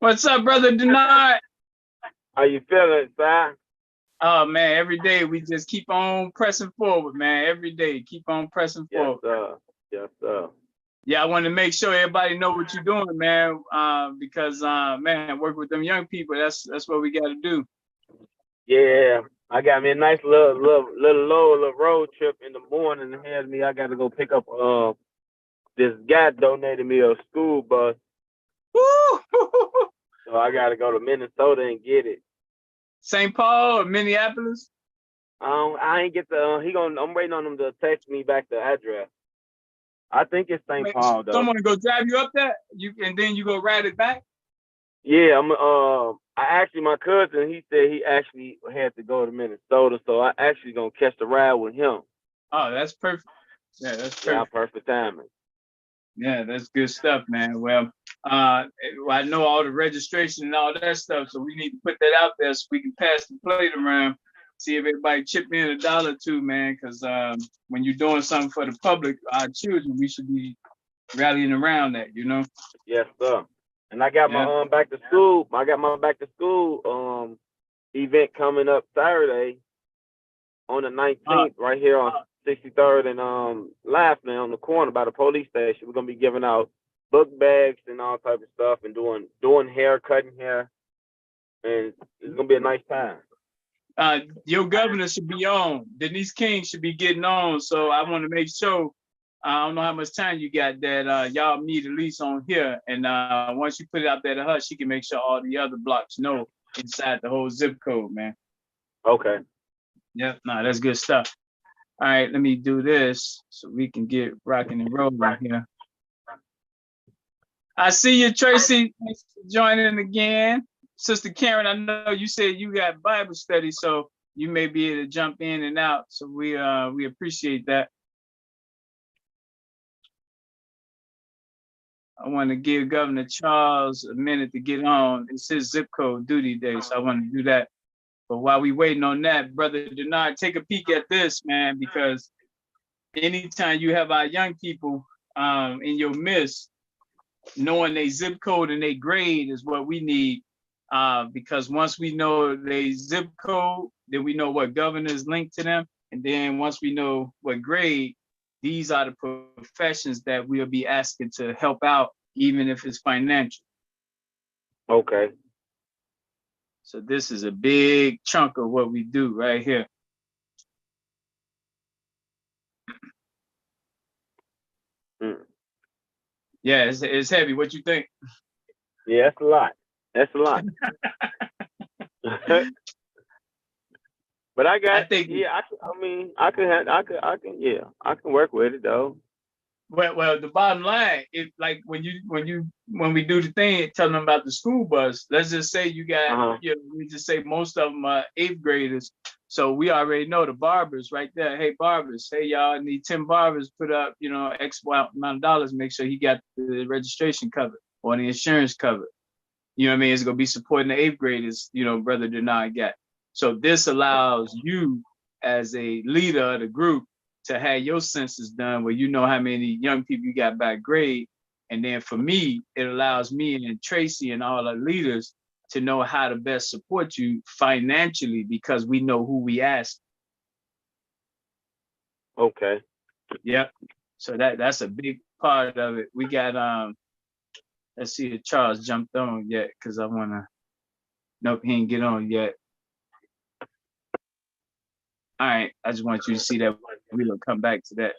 What's up, brother Denard? How you feeling, Si? Oh man, every day we just keep on pressing forward, man. Every day, keep on pressing Yes, forward. sir. Yes, sir. Yeah, I want to make sure everybody know what you're doing, man. Because man, work with them young people. That's what we got to do. Yeah, I got me a nice little road trip in the morning ahead of me. I got to go pick up this guy donated me a school bus, Woo! so I got to go to Minnesota and get it. St. Paul or Minneapolis? I ain't get the I'm waiting on him to text me back the address. I think it's St. Paul though. Someone go drive you up there, and then you go ride it back. Yeah, I actually my cousin, he said he actually had to go to Minnesota, so I actually gonna catch the ride with him. Oh, that's perfect. Yeah, that's perfect. Yeah, perfect timing. Yeah, that's good stuff, man. Well, I know all the registration and all that stuff, so we need to put that out there so we can pass the plate around, see if everybody chip in $1 or $2, man. Because when you're doing something for the public, our children, we should be rallying around that, you know. Yes, sir. And I got my back to school. I got my back to school event coming up Saturday on the 19th, right here on 63rd and Laughing on the corner by the police station. We're gonna be giving out book bags and all type of stuff and doing hair, cutting hair, and it's gonna be a nice time. Your governor should be on. Denise King should be getting on. So I want to make sure. I don't know how much time you got that y'all meet at least on here. And once you put it out there to her, she can make sure all the other blocks know inside the whole zip code, man. Okay. Yep. No, that's good stuff. All right, let me do this so we can get rocking and rolling here. I see you, Tracy. Thanks for joining again. Sister Karen, I know you said you got Bible study, so you may be able to jump in and out. So we appreciate that. I want to give Governor Charles a minute to get on. It's his zip code duty day, so I want to do that. But while we waiting on that, Brother Denard, take a peek at this, man, because anytime you have our young people in your midst, knowing their zip code and their grade is what we need. Because once we know their zip code, then we know what governor is linked to them. And then once we know what grade, these are the professions that we'll be asking to help out, even if it's financial. Okay. So this is a big chunk of what we do right here. Yeah, it's heavy. What you think? Yeah, that's a lot. That's a lot. But I can work with it though. Well, the bottom line is like when we do the thing, tell them about the school bus. Let's just say you got, we just say most of them are 8th graders. So we already know the barbers right there. Hey, barbers, hey, y'all need 10 barbers, put up, X amount of dollars, make sure he got the registration covered or the insurance covered. You know what I mean? It's going to be supporting the 8th graders, Brother Denard got. So this allows you as a leader of the group to have your census done where you know how many young people you got by grade. And then for me, it allows me and Tracy and all our leaders to know how to best support you financially because we know who we ask. Okay. Yep. So that's a big part of it. We got let's see if Charles jumped on yet because I wanna nope, he didn't get on yet. All right, I just want you to see that we'll come back to that.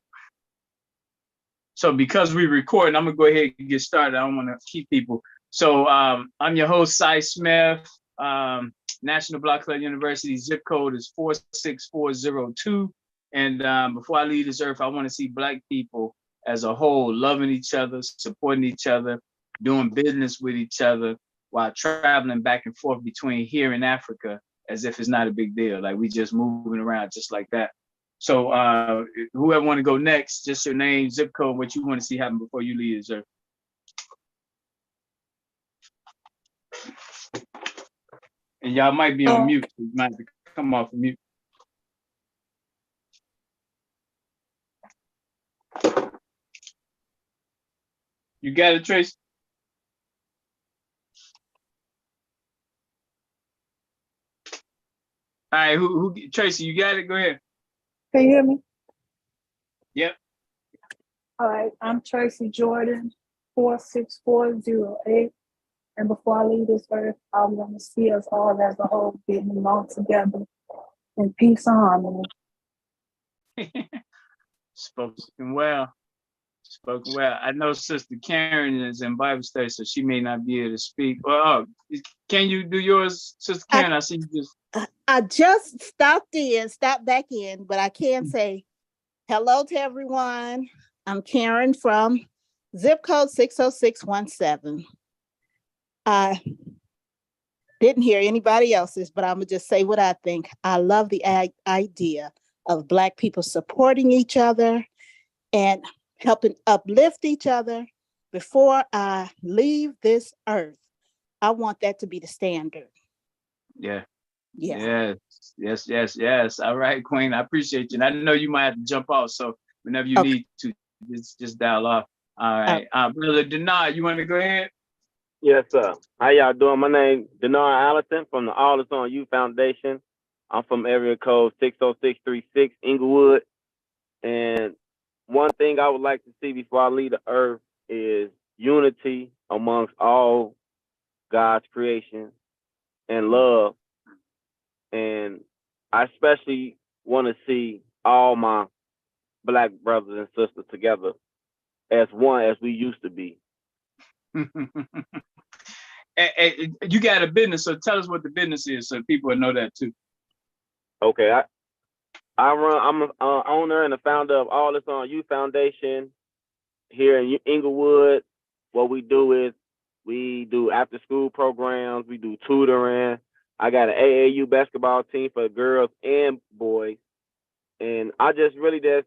So because we recording, I'm gonna go ahead and get started. I don't want to keep people. So I'm your host, Cy Smith. National Block Club University zip code is 46402. And before I leave this earth, I want to see Black people as a whole loving each other, supporting each other, doing business with each other while traveling back and forth between here and Africa as if it's not a big deal. Like we just moving around just like that. So whoever want to go next, just your name, zip code, what you want to see happen before you leave, sir. And y'all might be on mute. So you might have to come off of mute. You got it, Tracy? All right, who Tracy, you got it? Go ahead. Can you hear me? Yep. All right, I'm Tracy Jordan, 46408. And before I leave this earth, I want to see us all as a whole getting along together in peace and harmony. Spoken well. Spoken well. I know Sister Karen is in Bible study, so she may not be able to speak. Well, can you do yours, Sister Karen? I see you just. I just stopped back in, but I can say hello to everyone. I'm Karen from zip code 60617. I didn't hear anybody else's, but I'm gonna just say what I think. I love the idea of Black people supporting each other and helping uplift each other. Before I leave this earth, I want that to be the standard. Yeah. Yeah. Yes. All right, Queen. I appreciate you. And I know you might have to jump off, so whenever you need to, just dial off. All right. Brother Denard, you want to go ahead? Yes, sir. How y'all doing? My name is Denard Allison from the All Is On You Foundation. I'm from area code 60636 Inglewood. And one thing I would like to see before I leave the earth is unity amongst all God's creation and love. And I especially want to see all my Black brothers and sisters together as one as we used to be. You got a business, so tell us what the business is so people will know that too. Okay, I'm an owner and a founder of All Is On You Foundation here in Inglewood. What we do is we do after school programs, we do tutoring. I got an AAU basketball team for girls and boys. And I just really just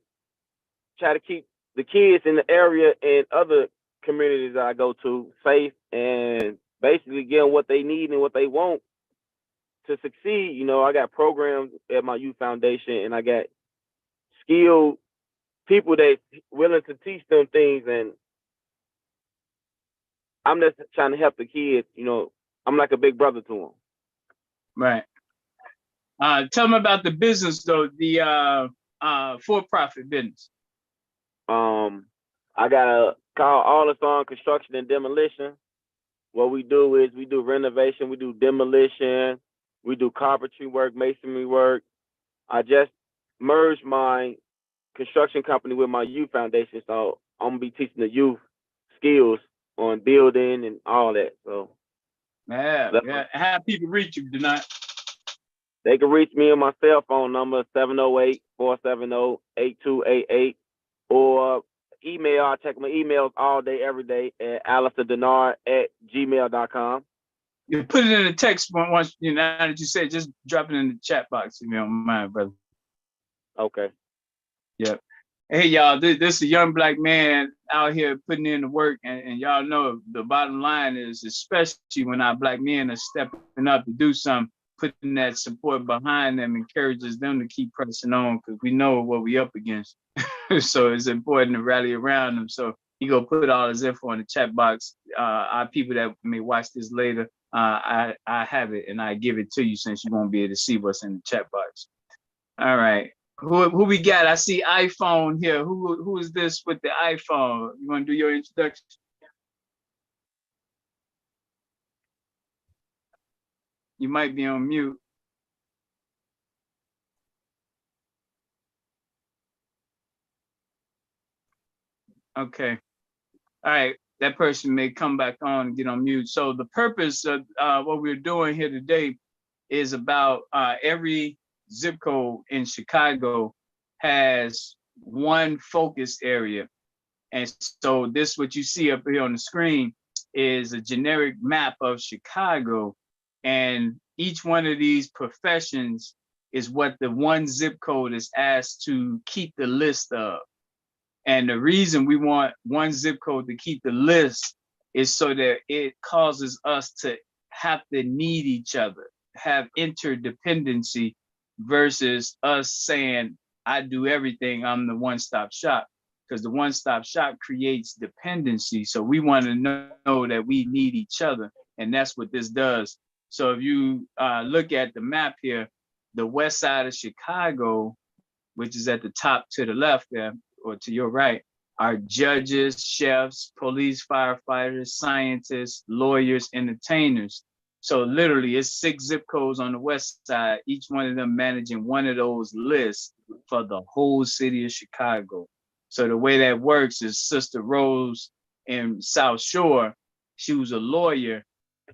try to keep the kids in the area and other communities that I go to safe and basically give them what they need and what they want to succeed. You know, I got programs at my youth foundation and I got skilled people that willing to teach them things, and I'm just trying to help the kids. You know, I'm like a big brother to them. Right. Tell them about the business though, the for-profit business. I got a call All Is On Construction and Demolition. What we do is we do renovation, we do demolition, we do carpentry work, masonry work. I just merged my construction company with my youth foundation, so I'm gonna be teaching the youth skills on building and all that. So yeah. How people reach you tonight? They can reach me on my cell phone number 708-470-8288 or email. I check my emails all day, every day at alistairdenard@gmail.com. You put it in the text once, you know, now that you said, just drop it in the chat box if you don't mind, brother. Okay. Yep. Hey, y'all, this is a young Black man out here putting in the work, and y'all know the bottom line is, especially when our Black men are stepping up to do something, putting that support behind them encourages them to keep pressing on, because we know what we up against. So it's important to rally around them. So he go put all his info in the chat box. Our people that may watch this later, I have it and I give it to you since you won't be able to see what's in the chat box. All right. Who we got? I see iPhone here. Who is this with the iPhone? You want to do your introduction? You might be on mute. Okay. All right. That person may come back on and get on mute. So the purpose of what we're doing here today is about every zip code in Chicago has one focus area. And so this, what you see up here on the screen, is a generic map of Chicago. And each one of these professions is what the one zip code is asked to keep the list of. And the reason we want one zip code to keep the list is so that it causes us to have to need each other, have interdependency, versus us saying, I do everything, I'm the one-stop shop. Because the one-stop shop creates dependency. So we want to know that we need each other. And that's what this does. So if you look at the map here, the west side of Chicago, which is at the top to the left there, or to your right, are judges, chefs, police, firefighters, scientists, lawyers, entertainers. So literally it's 6 zip codes on the west side, each one of them managing one of those lists for the whole city of Chicago. So the way that works is Sister Rose in South Shore, she was a lawyer.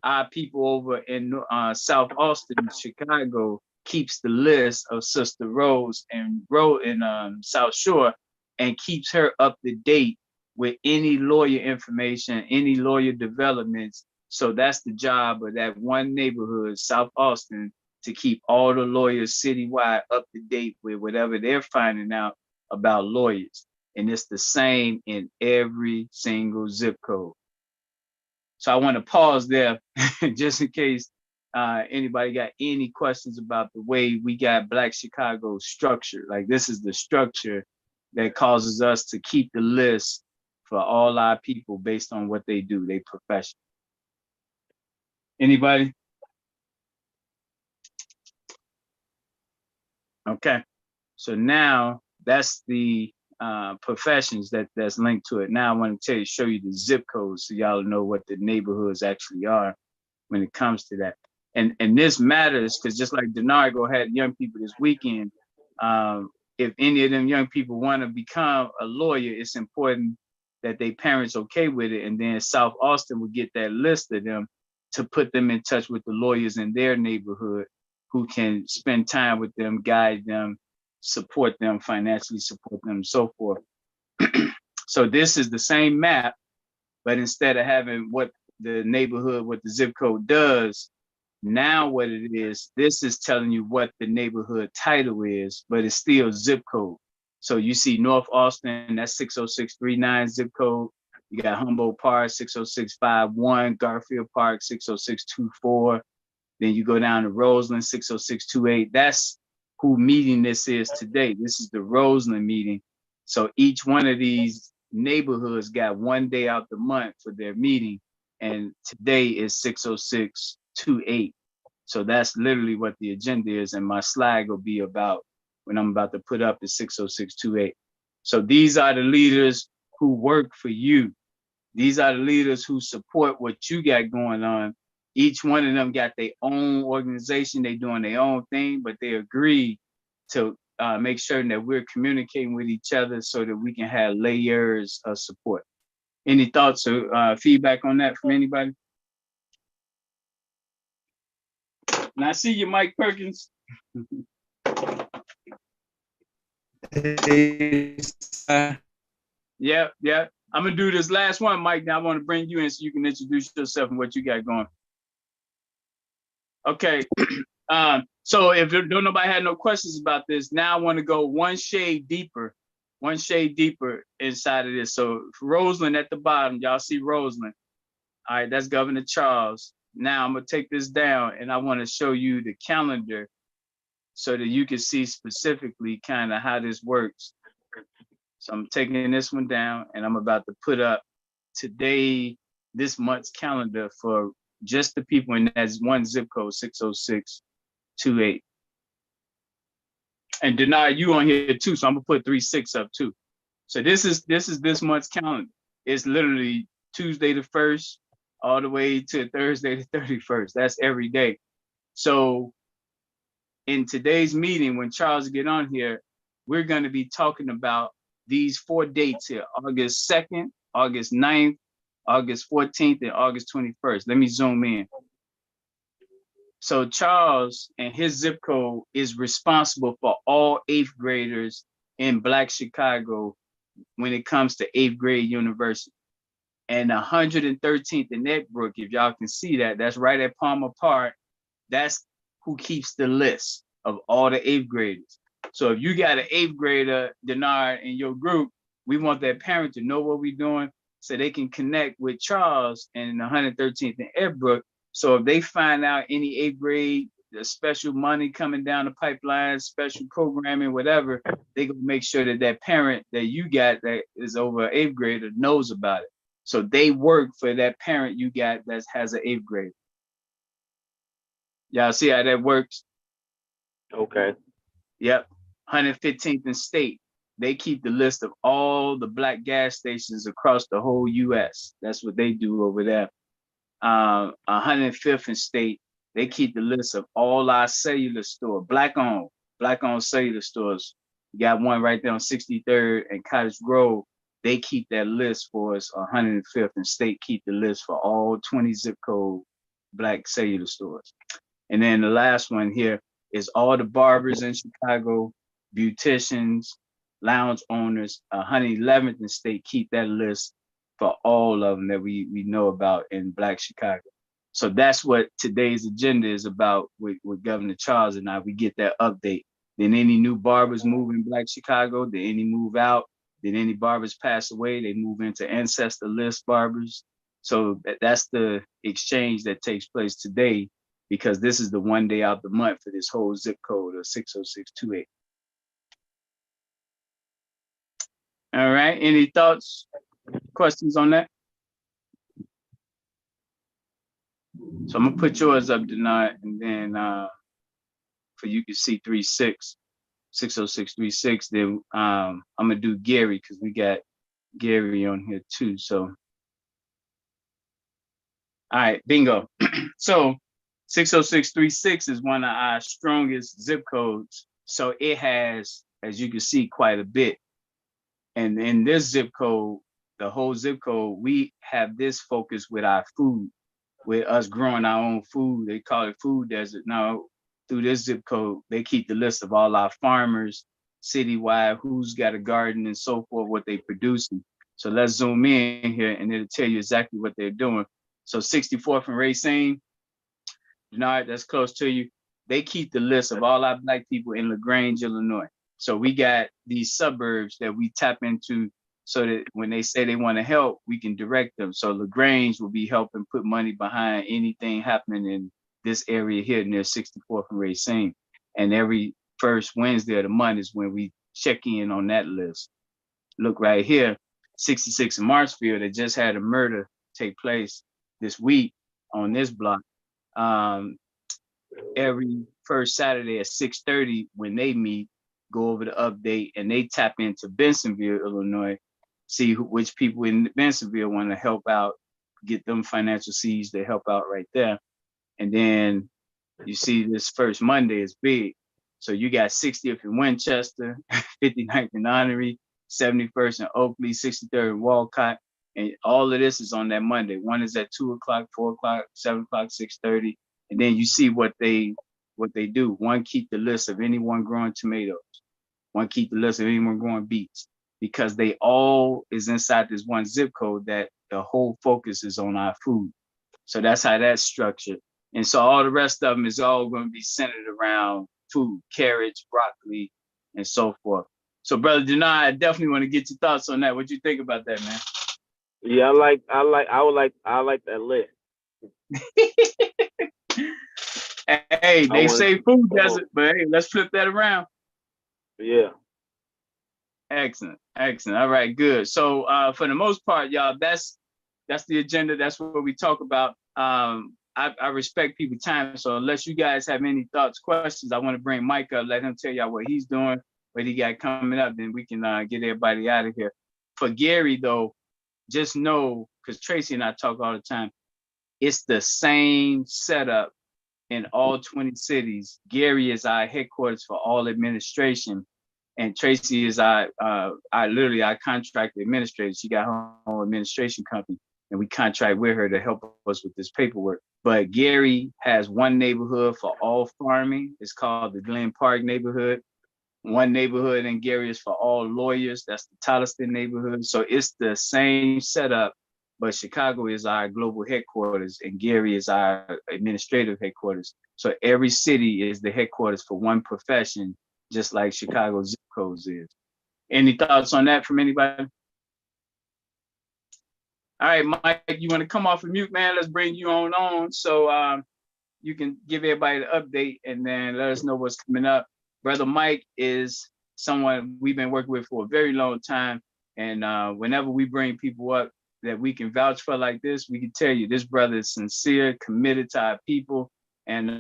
Our people over in South Austin, Chicago, keeps the list of Sister Rose and South Shore, and keeps her up to date with any lawyer information, any lawyer developments. So that's the job of that one neighborhood, South Austin, to keep all the lawyers citywide up to date with whatever they're finding out about lawyers. And it's the same in every single zip code. So I want to pause there just in case anybody got any questions about the way we got Black Chicago structured. Like, this is the structure that causes us to keep the list for all our people based on what they do, their profession. Anybody? Okay, so now that's the professions that's linked to it. Now I want to show you the zip codes so y'all know what the neighborhoods actually are when it comes to that. And this matters because just like Denargo had young people this weekend, if any of them young people want to become a lawyer, it's important that their parents okay with it. And then South Austin will get that list of them to put them in touch with the lawyers in their neighborhood who can spend time with them, guide them, support them, financially support them, and so forth. So this is the same map, but instead of having what the neighborhood, what the zip code does, now what it is, this is telling you what the neighborhood title is, but it's still zip code. So you see North Austin, that's 60639 zip code. You got Humboldt Park, 60651, Garfield Park, 60624. Then you go down to Roseland, 60628. That's who meeting this is today. This is the Roseland meeting. So each one of these neighborhoods got one day out the month for their meeting. And today is 60628. So that's literally what the agenda is. And my slide will be about when I'm about to put up the 60628. So these are the leaders who work for you. These are the leaders who support what you got going on. Each one of them got their own organization. They doing their own thing, but they agree to make sure that we're communicating with each other so that we can have layers of support. Any thoughts or feedback on that from anybody? And I see you, Mike Perkins. Yeah. I'm gonna do this last one, Mike. Now I want to bring you in so you can introduce yourself and what you got going. Okay. So if don't nobody had no questions about this, now I want to go one shade deeper inside of this. So Roseland at the bottom, y'all see Roseland. All right, that's Governor Charles. Now I'm gonna take this down and I want to show you the calendar so that you can see specifically kind of how this works. So I'm taking this one down and I'm about to put up this month's calendar for just the people in that one zip code, 60628. And Denai, you on here too, so I'm gonna put 36 up too. So this is this month's calendar. It's literally Tuesday the 1st all the way to Thursday the 31st. That's every day. So in today's meeting, when Charles get on here, we're gonna be talking about these 4 dates here: August 2nd, August 9th, August 14th, and August 21st. Let me zoom in. So Charles and his zip code is responsible for all 8th graders in Black Chicago when it comes to 8th grade university. And 113th in Neckbrook, if y'all can see that, that's right at Palmer Park. That's who keeps the list of all the 8th graders. So if you got an 8th grader, Denard, in your group, we want that parent to know what we're doing so they can connect with Charles and 113th and Edbrook. So if they find out any 8th grade, the special money coming down the pipeline, special programming, whatever, they gonna make sure that that parent that you got that is over 8th grader knows about it. So they work for that parent you got that has an 8th grade. Y'all see how that works? Okay. Yep. 115th and State. They keep the list of all the Black gas stations across the whole US. That's what they do over there. 105th and State. They keep the list of all our cellular store, Black-owned cellular stores. You got one right there on 63rd and Cottage Grove. They keep that list for us. 105th and State keep the list for all 20 zip code Black cellular stores. And then the last one here is all the barbers in Chicago, beauticians, lounge owners. 111th and State keep that list for all of them that we know about in Black Chicago. So that's what today's agenda is about with Governor Charles and I. We get that update. Then any new barbers move in Black Chicago, did any move out? Did any barbers pass away? They move into ancestor list barbers. So that's the exchange that takes place today, because this is the one day out the month for this whole zip code of 60628. All right, any thoughts, questions on that? So I'm gonna put yours up tonight, and then for you can see 60636. Then I'm gonna do Gary because we got Gary on here too. So all right, bingo. So 60636 is one of our strongest zip codes. So it has, as you can see, quite a bit. And in this zip code, the whole zip code, we have this focus with our food, with us growing our own food. They call it food desert. Now, through this zip code, they keep the list of all our farmers citywide, who's got a garden and so forth, what they producing. So let's zoom in here and it'll tell you exactly what they're doing. So 64th and Racine, Denard, that's close to you. They keep the list of all our Black people in LaGrange, Illinois. So we got these suburbs that we tap into so that when they say they want to help, we can direct them. So LaGrange will be helping put money behind anything happening in this area here near 64th and Racine. And every first Wednesday of the month is when we check in on that list. Look right here, 66 in Marshfield, they just had a murder take place this week on this block. Every first Saturday at 6:30 when they meet, go over the update, and they tap into Bensonville, Illinois, see which people in Bensonville want to help out, get them financial seeds to help out right there. And then you see this first Monday is big. So you got 60th in Winchester, 59th in Honoree, 71st in Oakley, 63rd in Walcott. And all of this is on that Monday. One is at 2 o'clock, 4 o'clock, 7 o'clock, 6:30. And then you see what they do. One, keep the list of anyone growing tomatoes. One, keep the list of anyone growing beets, because they all is inside this one zip code that the whole focus is on our food. So that's how that's structured. And so all the rest of them is all going to be centered around food, carrots, broccoli, and so forth. So Brother Denard, I definitely want to get your thoughts on that. What you think about that, man? Yeah, I like that list. Hey, they say food desert, but hey, let's flip that around. Yeah. Excellent. All right, good. So for the most part, y'all, that's the agenda. That's what we talk about. I respect people's time. So unless you guys have any thoughts, questions, I want to bring Mike up, let him tell y'all what he's doing, what he got coming up, then we can get everybody out of here. For Gary, though, just know, because Tracy and I talk all the time, it's the same setup in all 20 cities. Gary is our headquarters for all administration, and Tracy is our contract administrator. She got her own administration company, and we contract with her to help us with this paperwork. But Gary has one neighborhood for all farming. It's called the Glen Park neighborhood. One neighborhood in Gary is for all lawyers. That's the Tolliston neighborhood. So it's the same setup but Chicago is our global headquarters and Gary is our administrative headquarters. So every city is the headquarters for one profession, just like Chicago zip codes is. Any thoughts on that from anybody? All right, Mike, you want to come off of mute, man? Let's bring you on. So you can give everybody the update and then let us know what's coming up. Brother Mike is someone we've been working with for a very long time. And whenever we bring people up that we can vouch for like this, we can tell you this brother is sincere, committed to our people, and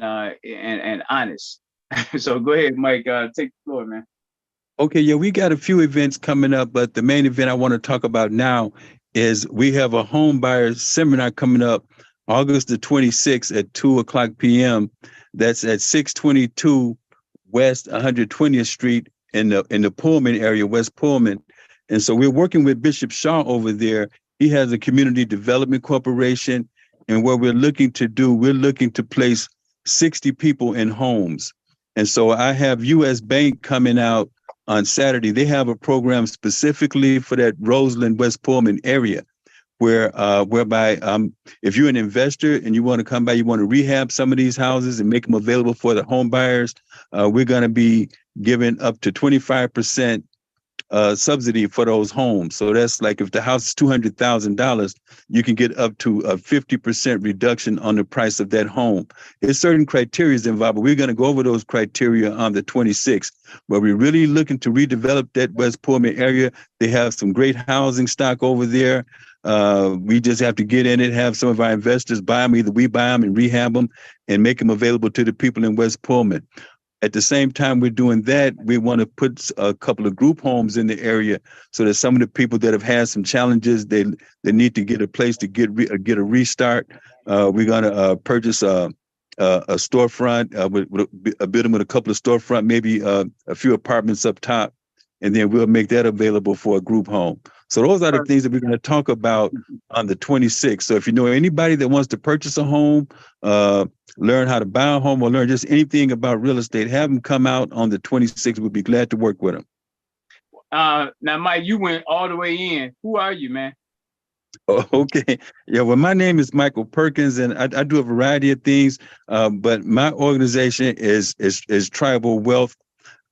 honest. So go ahead, Mike, take the floor, man. Okay, yeah, we got a few events coming up, but the main event I want to talk about now is we have a home buyer seminar coming up August the 26th at 2:00 p.m. That's at 622 West 120th Street in the Pullman area, West Pullman. And so we're working with Bishop Shaw over there. He has a community development corporation. And what we're looking to place 60 people in homes. And so I have US Bank coming out on Saturday. They have a program specifically for that Roseland, West Pullman area, whereby if you're an investor and you want to come by, you want to rehab some of these houses and make them available for the home buyers, we're going to be giving up to 25% subsidy for those homes. So that's like if the house is $200,000, you can get up to a 50% reduction on the price of that home. There's certain criteria involved, but we're going to go over those criteria on the 26th, where we're really looking to redevelop that West Pullman area. They have some great housing stock over there. We just have to get in it, have some of our investors buy them. Either we buy them and rehab them and make them available to the people in West Pullman. At the same time we're doing that, we want to put a couple of group homes in the area so that some of the people that have had some challenges, they need to get a place to get a restart. We're going to purchase a storefront, build them with a couple of storefront, maybe a few apartments up top, and then we'll make that available for a group home. So those are the things that we're going to talk about on the 26th. So if you know anybody that wants to purchase a home, learn how to buy a home, or learn just anything about real estate, have them come out on the 26th. We'll be glad to work with them. Now, Mike, you went all the way in. Who are you, man? Okay. Yeah, well, my name is Michael Perkins, and I do a variety of things, but my organization is Tribal Wealth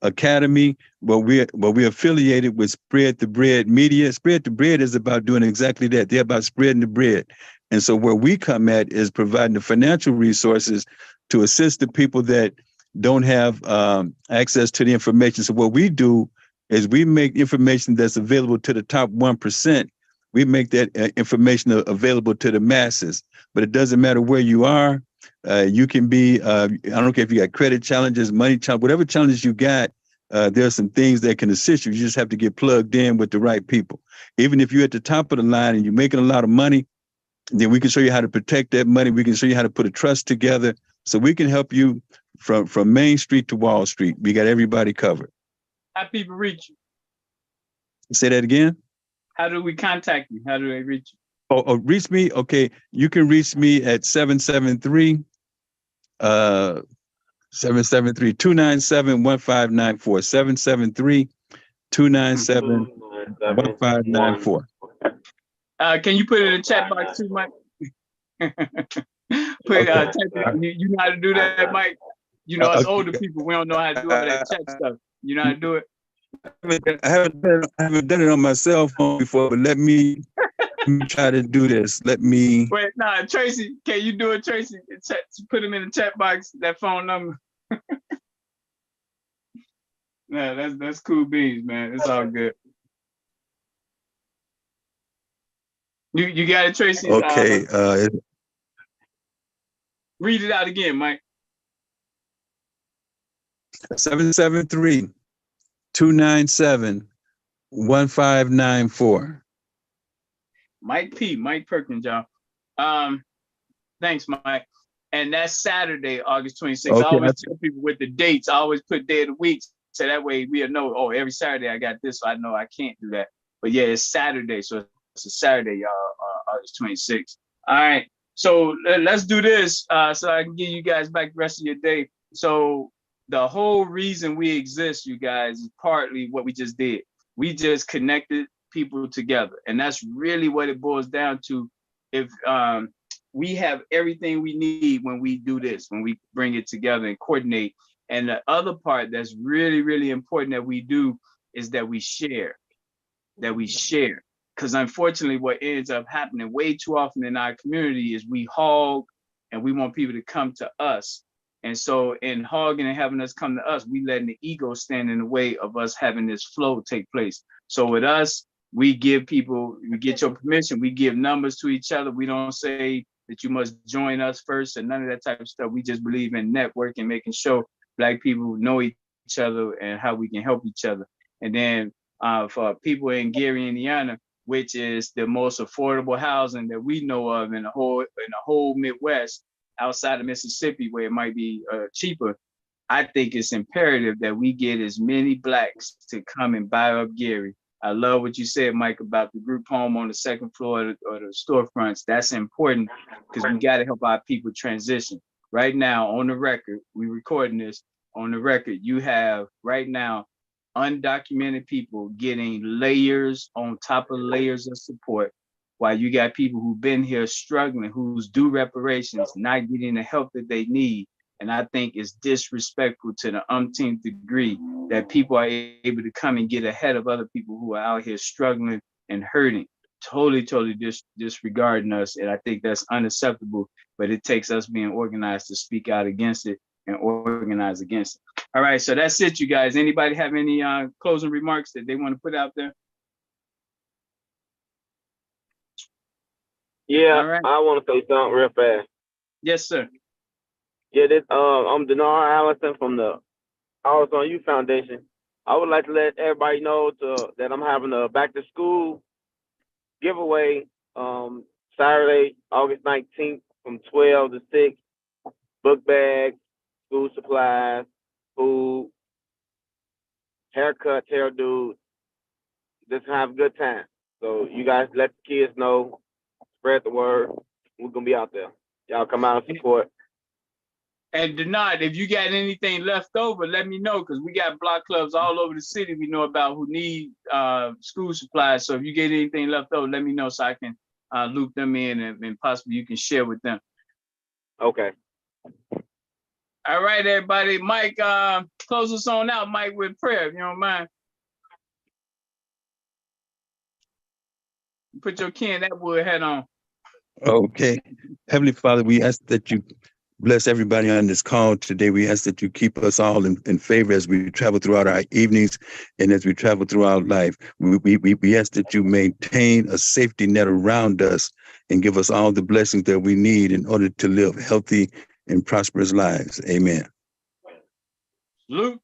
Academy, but we're affiliated with Spread the Bread Media. Spread the Bread is about doing exactly that. They're about spreading the bread. And so where we come at is providing the financial resources to assist the people that don't have access to the information. So what we do is we make information that's available to the top 1%. We make that information available to the masses, but it doesn't matter where you are. You can be, I don't care if you got credit challenges, money challenges, whatever challenges you got, there are some things that can assist you. You just have to get plugged in with the right people. Even if you're at the top of the line and you're making a lot of money, then we can show you how to protect that money. We can show you how to put a trust together. So we can help you from Main Street to Wall Street. We got everybody covered. How people reach you? Say that again? How do we contact you? How do they reach you? Oh, reach me? Okay. You can reach me at 773-297-1594. 773-297-1594. Can you put it in the chat box too, Mike? You know how to do that, Mike? You know, us older people, we don't know how to do all that chat stuff. You know how to do it? I haven't done it on my cell phone before, but let me try to do this. Wait, Tracy, can you do it, Tracy? Put him in the chat box, that phone number. No, that's cool beans, man. It's all good. You got it, Tracy? Okay. Read it out again, Mike. 773-297-1594. Mike Perkins, y'all. Thanks, Mike. And that's Saturday, August 26th. Okay, I always tell people with the dates. I always put day of the week, so that way we'll know, oh, every Saturday I got this, so I know I can't do that. But yeah, it's Saturday, so it's a Saturday, y'all, August 26th. All right, so let's do this so I can give you guys back the rest of your day. So the whole reason we exist, you guys, is partly what we just did. We just connected people together, and that's really what it boils down to. if we have everything we need when we do this, when we bring it together and coordinate. And the other part that's really, really important that we do is that we share. Because unfortunately, what ends up happening way too often in our community is we hog and we want people to come to us. And so in hogging and having us come to us, we letting the ego stand in the way of us having this flow take place. So with us, we give people, we get your permission, we give numbers to each other. We don't say that you must join us first and none of that type of stuff. We just believe in networking, making sure Black people know each other and how we can help each other. And then for people in Gary, Indiana, which is the most affordable housing that we know of in the whole Midwest, outside of Mississippi, where it might be cheaper, I think it's imperative that we get as many Blacks to come and buy up Gary. I love what you said, Mike, about the group home on the second floor or the storefronts. That's important because we got to help our people transition. Right now, on the record, we recording this, on the record, you have right now undocumented people getting layers on top of layers of support, while you got people who've been here struggling, who's due reparations, not getting the help that they need. And I think it's disrespectful to the umpteenth degree that people are able to come and get ahead of other people who are out here struggling and hurting, totally disregarding us. And I think that's unacceptable, but it takes us being organized to speak out against it and organize against it. All right, so that's it, you guys. Anybody have any closing remarks that they want to put out there? Yeah, right. I want to say something real fast. Yes, sir. Yeah, this I'm Denar Allison from the Always On You Foundation. I would like to let everybody know that I'm having a back to school giveaway Saturday, August 19th from 12 to 6. Book bags, school supplies, food, haircuts, hairdos. Just have a good time. So you guys let the kids know, spread the word. We're gonna be out there. Y'all come out and support. And Denard, if you got anything left over, let me know, because we got block clubs all over the city we know about who need school supplies. So if you get anything left over, let me know so I can loop them in and possibly you can share with them. Okay. All right, everybody. Mike, close us on out, Mike, with prayer, if you don't mind. Put your Ken Atwood hat on. Okay. Heavenly Father, we ask that you bless everybody on this call today. We ask that you keep us all in favor as we travel throughout our evenings and as we travel throughout life. We ask that you maintain a safety net around us and give us all the blessings that we need in order to live healthy and prosperous lives. Amen. Salute.